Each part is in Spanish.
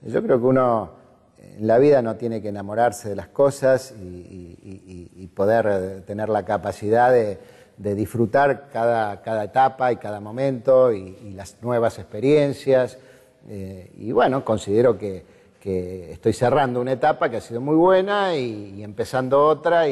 Yo creo que uno en la vida no tiene que enamorarse de las cosas y poder tener la capacidad de disfrutar cada etapa y cada momento y las nuevas experiencias. Y bueno, considero que estoy cerrando una etapa que ha sido muy buena y empezando otra.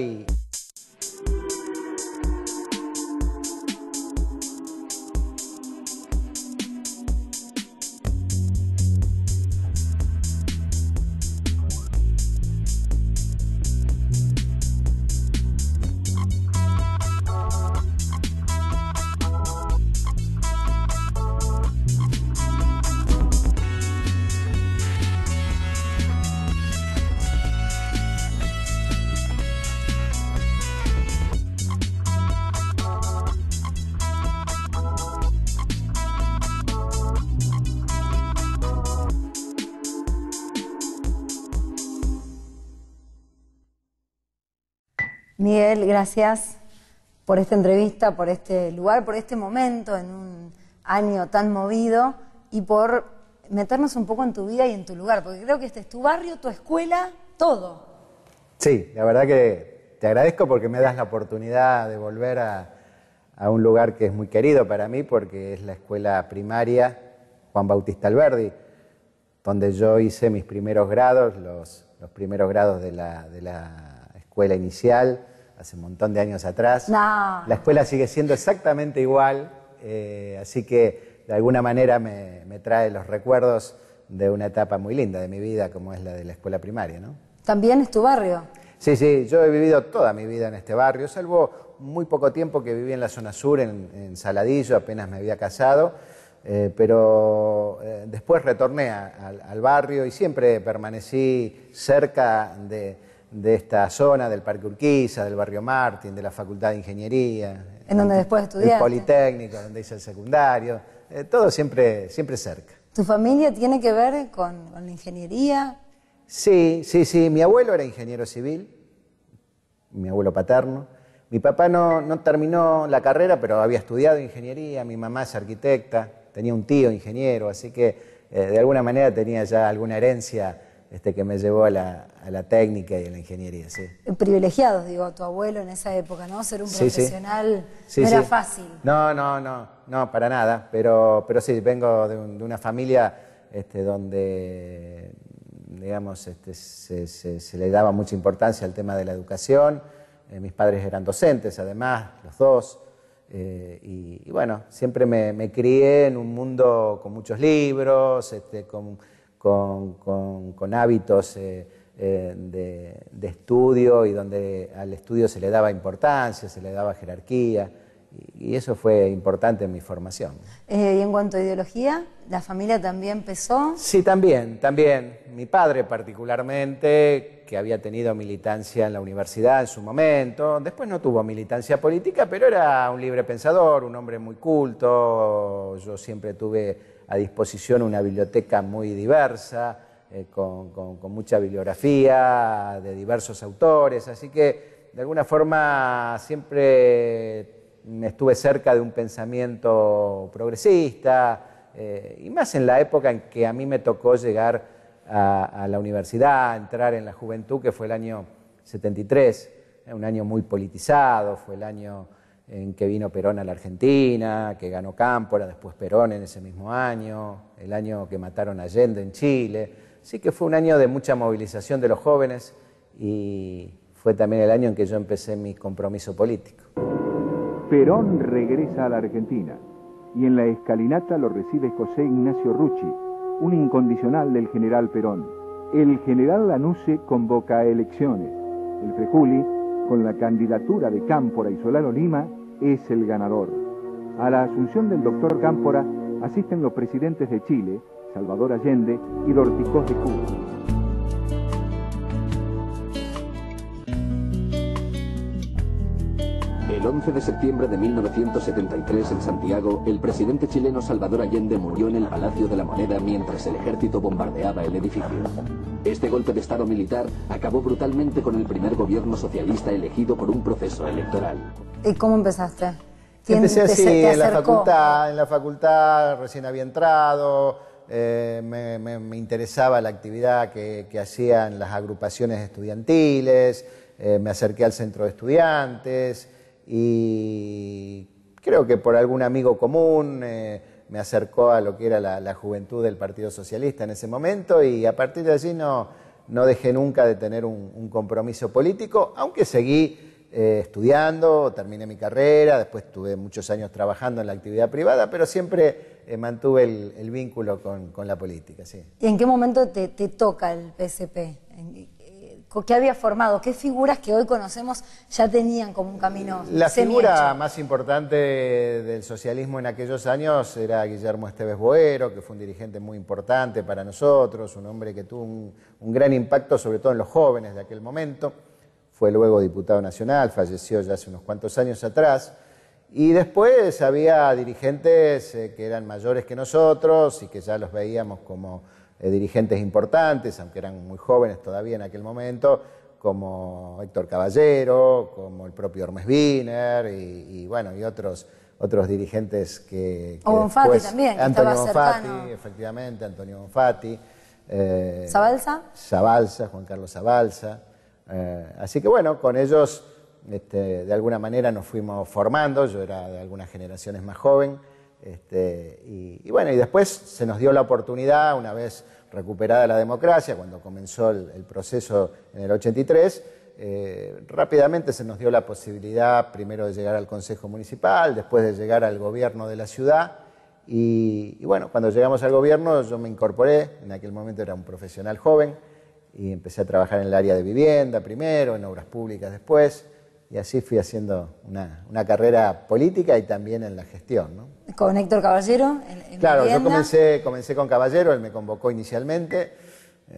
Miguel, gracias por esta entrevista, por este lugar, por este momento en un año tan movido y por meternos un poco en tu vida y en tu lugar, porque creo que este es tu barrio, tu escuela, todo. Sí, la verdad que te agradezco porque me das la oportunidad de volver a un lugar que es muy querido para mí, porque es la escuela primaria Juan Bautista Alberdi, donde yo hice mis primeros grados, los primeros grados de la escuela inicial, hace un montón de años atrás. No. La escuela sigue siendo exactamente igual, así que de alguna manera me trae los recuerdos de una etapa muy linda de mi vida, como es la de la escuela primaria, ¿no? ¿También es tu barrio? Sí, sí, yo he vivido toda mi vida en este barrio, salvo muy poco tiempo que viví en la zona sur, en Saladillo, apenas me había casado, pero después retorné al barrio y siempre permanecí cerca de esta zona, del Parque Urquiza, del barrio Martín, de la Facultad de Ingeniería. ¿En donde después estudiaste? El Politécnico, donde hice el secundario, todo siempre cerca. ¿Tu familia tiene que ver con la ingeniería? Sí, mi abuelo era ingeniero civil, mi abuelo paterno. Mi papá no terminó la carrera, pero había estudiado ingeniería, mi mamá es arquitecta, tenía un tío ingeniero, así que de alguna manera tenía ya alguna herencia que me llevó a la técnica y a la ingeniería, sí. Privilegiados, digo, tu abuelo en esa época, ¿no? Ser un profesional no era fácil. No, para nada, pero sí, vengo de una familia donde, digamos, se le daba mucha importancia al tema de la educación. Mis padres eran docentes, además, los dos, y bueno, siempre me crié en un mundo con muchos libros, con hábitos de estudio y donde al estudio se le daba importancia, se le daba jerarquía y eso fue importante en mi formación. ¿Y en cuanto a ideología, la familia también pesó? Sí, también. Mi padre particularmente, que había tenido militancia en la universidad en su momento, después no tuvo militancia política, pero era un libre pensador, un hombre muy culto. Yo siempre tuve a disposición una biblioteca muy diversa, con mucha bibliografía de diversos autores, así que de alguna forma siempre estuve cerca de un pensamiento progresista, y más en la época en que a mí me tocó llegar a la universidad, entrar en la juventud, que fue el año 73, un año muy politizado, fue el año en que vino Perón a la Argentina, que ganó Cámpora, después Perón en ese mismo año, el año que mataron a Allende en Chile. Así que fue un año de mucha movilización de los jóvenes y fue también el año en que yo empecé mi compromiso político. Perón regresa a la Argentina y en la escalinata lo recibe José Ignacio Rucci, un incondicional del general Perón. El general Lanusse convoca a elecciones. El Frejuli, con la candidatura de Cámpora y Solano Lima, es el ganador. A la asunción del doctor Cámpora asisten los presidentes de Chile, Salvador Allende y Dorticós de Cuba. El 11 de septiembre de 1973 en Santiago, el presidente chileno Salvador Allende murió en el Palacio de la Moneda mientras el ejército bombardeaba el edificio. Este golpe de estado militar acabó brutalmente con el primer gobierno socialista elegido por un proceso electoral. ¿Y cómo empezaste? Empecé así, en la facultad recién había entrado, me interesaba la actividad que hacían las agrupaciones estudiantiles, me acerqué al centro de estudiantes y creo que por algún amigo común me acercó a lo que era la juventud del Partido Socialista en ese momento y a partir de allí no dejé nunca de tener un compromiso político, aunque seguí estudiando, terminé mi carrera, después tuve muchos años trabajando en la actividad privada, pero siempre mantuve el vínculo con la política. Sí. ¿Y en qué momento te toca el PSP? ¿Qué había formado? ¿Qué figuras que hoy conocemos ya tenían como un camino La figura semi-hecho? más importante del socialismo en aquellos años era Guillermo Esteves Boero, que fue un dirigente muy importante para nosotros, un hombre que tuvo un gran impacto sobre todo en los jóvenes de aquel momento. Fue luego diputado nacional, falleció ya hace unos cuantos años atrás. Y después había dirigentes que eran mayores que nosotros y que ya los veíamos como dirigentes importantes, aunque eran muy jóvenes todavía en aquel momento, como Héctor Caballero, como el propio Hermes Wiener y bueno, y otros dirigentes que o Bonfatti después, también, que Antonio estaba Bonfatti, cercano. efectivamente, Antonio Bonfatti. ¿Zabalza? Zabalza, Juan Carlos Zabalza. Así que bueno, con ellos de alguna manera nos fuimos formando, yo era de algunas generaciones más joven, y bueno, y después se nos dio la oportunidad, una vez recuperada la democracia, cuando comenzó el proceso en el 83, rápidamente se nos dio la posibilidad primero de llegar al Consejo Municipal, después de llegar al gobierno de la ciudad, y bueno, cuando llegamos al gobierno yo me incorporé, en aquel momento era un profesional joven, y empecé a trabajar en el área de vivienda primero, en obras públicas después, y así fui haciendo una carrera política y también en la gestión, ¿no? ¿Con Héctor Caballero? Claro, vivienda. yo comencé con Caballero, él me convocó inicialmente,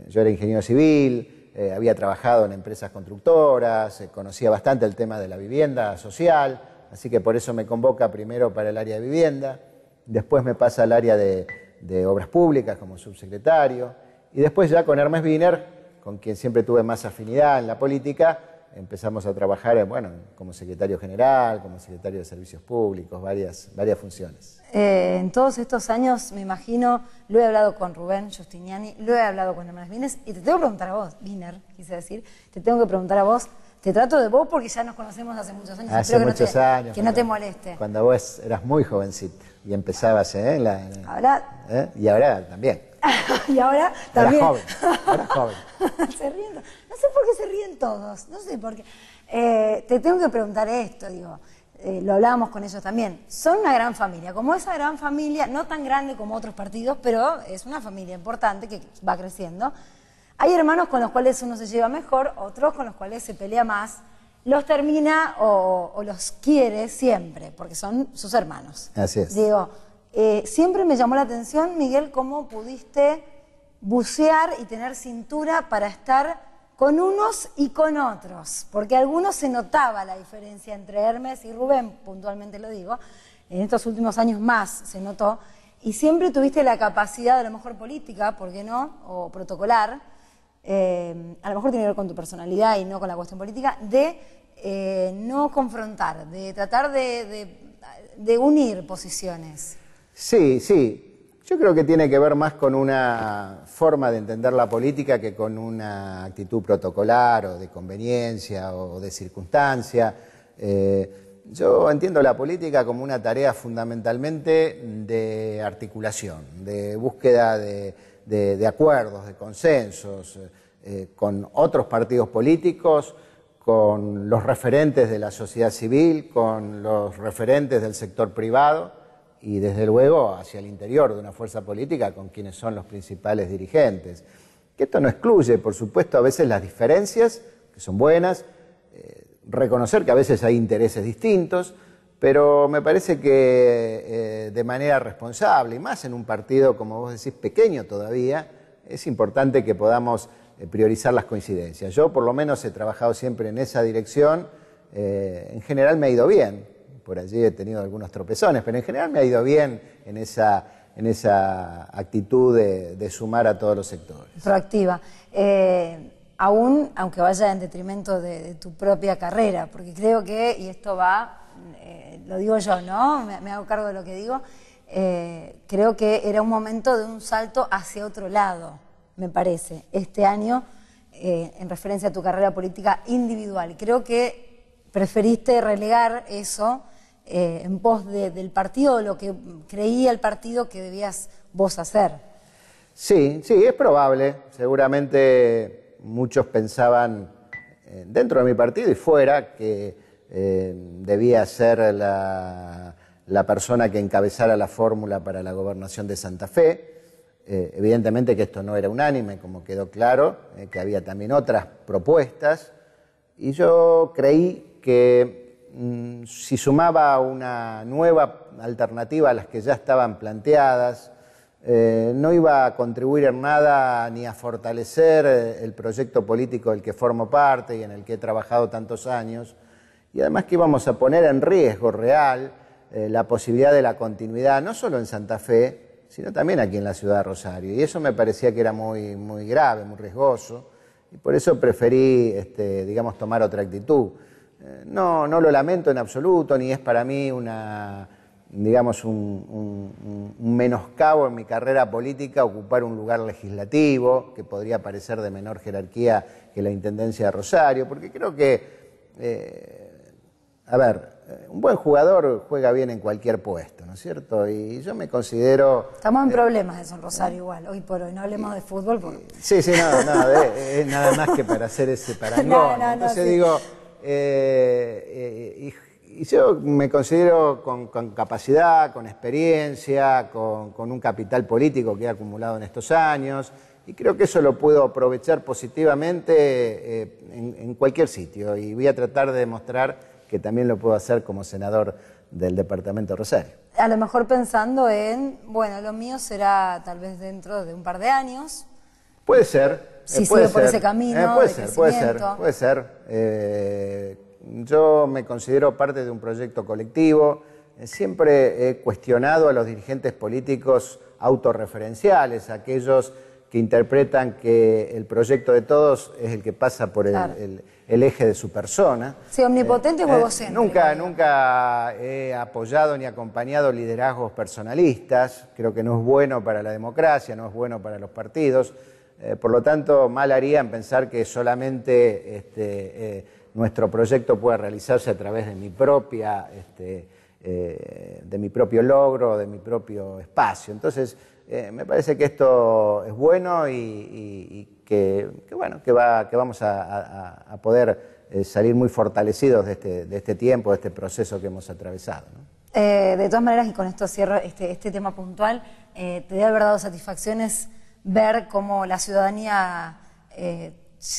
yo era ingeniero civil, había trabajado en empresas constructoras, conocía bastante el tema de la vivienda social, así que por eso me convoca primero para el área de vivienda, después me pasa al área de obras públicas como subsecretario, y después ya con Hermes Wiener, con quien siempre tuve más afinidad en la política, empezamos a trabajar como secretario general, como secretario de Servicios Públicos, varias funciones. En todos estos años, me imagino, lo he hablado con Rubén Giustiniani, lo he hablado con Hermes Wiener, y te tengo que preguntar a vos, Wiener, quise decir, te tengo que preguntar a vos, te trato de vos porque ya nos conocemos hace muchos años, Hace espero muchos años. Que no te moleste. Cuando vos eras muy jovencita y empezabas Ahora... y ahora también. Y ahora también. Ahora joven. Se ríen. No sé por qué se ríen todos. No sé por qué. Te tengo que preguntar esto, digo. Lo hablábamos con ellos también. Son una gran familia. Como esa gran familia, no tan grande como otros partidos, pero es una familia importante que va creciendo. Hay hermanos con los cuales uno se lleva mejor, otros con los cuales se pelea más. Los termina o los quiere siempre, porque son sus hermanos. Así es. Digo, siempre me llamó la atención, Miguel, cómo pudiste bucear y tener cintura para estar con unos y con otros, porque a algunos se notaba la diferencia entre Hermes y Rubén, puntualmente lo digo, en estos últimos años más se notó, y siempre tuviste la capacidad, a lo mejor política, ¿por qué no?, o protocolar, a lo mejor tiene que ver con tu personalidad y no con la cuestión política, de no confrontar, de tratar de unir posiciones. Sí. Yo creo que tiene que ver más con una forma de entender la política que con una actitud protocolar o de conveniencia o de circunstancia. Yo entiendo la política como una tarea fundamentalmente de articulación, de búsqueda de acuerdos, de consensos, con otros partidos políticos, con los referentes de la sociedad civil, con los referentes del sector privado, y desde luego hacia el interior de una fuerza política con quienes son los principales dirigentes. Que esto no excluye, por supuesto, a veces las diferencias, que son buenas, reconocer que a veces hay intereses distintos, pero me parece que de manera responsable, y más en un partido, como vos decís, pequeño todavía, es importante que podamos priorizar las coincidencias. Yo por lo menos he trabajado siempre en esa dirección, en general me ha ido bien. Por allí he tenido algunos tropezones, pero en general me ha ido bien en esa actitud de sumar a todos los sectores. Proactiva. Aún, aunque vaya en detrimento de tu propia carrera, porque creo que, y esto va, lo digo yo, ¿no? Me hago cargo de lo que digo, creo que era un momento de un salto hacia otro lado, me parece, este año, en referencia a tu carrera política individual. Creo que preferiste relegar eso en pos del partido, lo que creía el partido que debías vos hacer. Sí, sí, es probable. Seguramente muchos pensaban dentro de mi partido y fuera que debía ser la persona que encabezara la fórmula para la gobernación de Santa Fe. Evidentemente que esto no era unánime, como quedó claro, que había también otras propuestas, y yo creí que si sumaba una nueva alternativa a las que ya estaban planteadas, no iba a contribuir en nada ni a fortalecer el proyecto político del que formo parte y en el que he trabajado tantos años, y además que íbamos a poner en riesgo real la posibilidad de la continuidad, no solo en Santa Fe, sino también aquí en la ciudad de Rosario. Y eso me parecía que era muy grave, muy riesgoso, y por eso preferí, digamos, tomar otra actitud. No lo lamento en absoluto, ni es para mí digamos, un menoscabo en mi carrera política ocupar un lugar legislativo, que podría parecer de menor jerarquía que la Intendencia de Rosario, porque creo que, a ver, un buen jugador juega bien en cualquier puesto, ¿no es cierto? Y yo me considero... Estamos en problemas eso en Rosario igual, hoy por hoy, no hablemos de fútbol. Porque... Sí, es nada más que para hacer ese parangón. Entonces sí. Digo, y yo me considero con capacidad, con experiencia, con un capital político que he acumulado en estos años, y creo que eso lo puedo aprovechar positivamente en cualquier sitio, y voy a tratar de demostrar que también lo puedo hacer como senador del departamento de Rosario. A lo mejor pensando en, bueno, lo mío será tal vez dentro de un par de años. Puede ser. Si sigue por ese camino puede de ser, crecimiento. puede ser. Yo me considero parte de un proyecto colectivo. Siempre he cuestionado a los dirigentes políticos autorreferenciales, aquellos que interpretan que el proyecto de todos es el que pasa por el eje de su persona. Sí, omnipotente o egocéntrico. Nunca he apoyado ni acompañado liderazgos personalistas. Creo que no es bueno para la democracia, no es bueno para los partidos. Por lo tanto, mal haría en pensar que solamente nuestro proyecto puede realizarse a través de mi propio logro, de mi propio espacio. Entonces, me parece que esto es bueno y que vamos a poder salir muy fortalecidos de este tiempo, de este proceso que hemos atravesado, ¿no? De todas maneras, y con esto cierro este tema puntual, te debe haber dado satisfacciones ver cómo la ciudadanía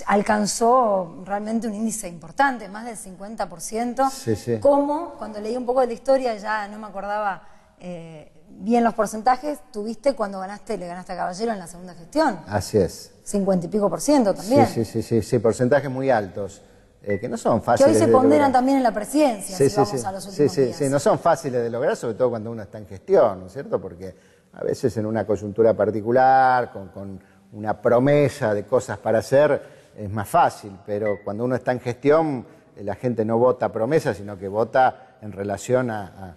alcanzó realmente un índice importante, más del 50%. Sí. Cómo, cuando leí un poco de la historia, ya no me acordaba bien los porcentajes, tuviste cuando le ganaste a Caballero en la segunda gestión. Así es. 50 y pico % también. Sí, porcentajes muy altos, que no son fáciles. Que hoy se ponderan lograr también en la presidencia, si vamos a los últimos días. Sí, no son fáciles de lograr, sobre todo cuando uno está en gestión, ¿no es cierto? Porque a veces en una coyuntura particular, con una promesa de cosas para hacer, es más fácil, pero cuando uno está en gestión, la gente no vota promesas, sino que vota en relación a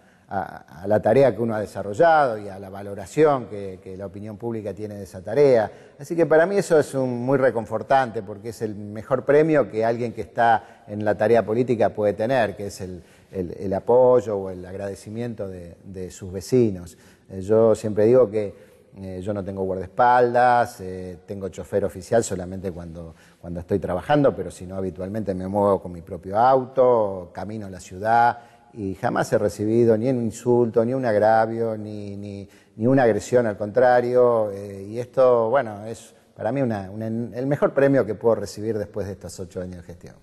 la tarea que uno ha desarrollado y a la valoración que la opinión pública tiene de esa tarea. Así que para mí eso es muy reconfortante, porque es el mejor premio que alguien que está en la tarea política puede tener, que es el apoyo o el agradecimiento de sus vecinos. Yo siempre digo que yo no tengo guardaespaldas, tengo chofer oficial solamente cuando estoy trabajando, pero si no, habitualmente me muevo con mi propio auto, camino a la ciudad, y jamás he recibido ni un insulto, ni un agravio, ni una agresión, al contrario, y esto, bueno, es para mí el mejor premio que puedo recibir después de estos 8 años de gestión.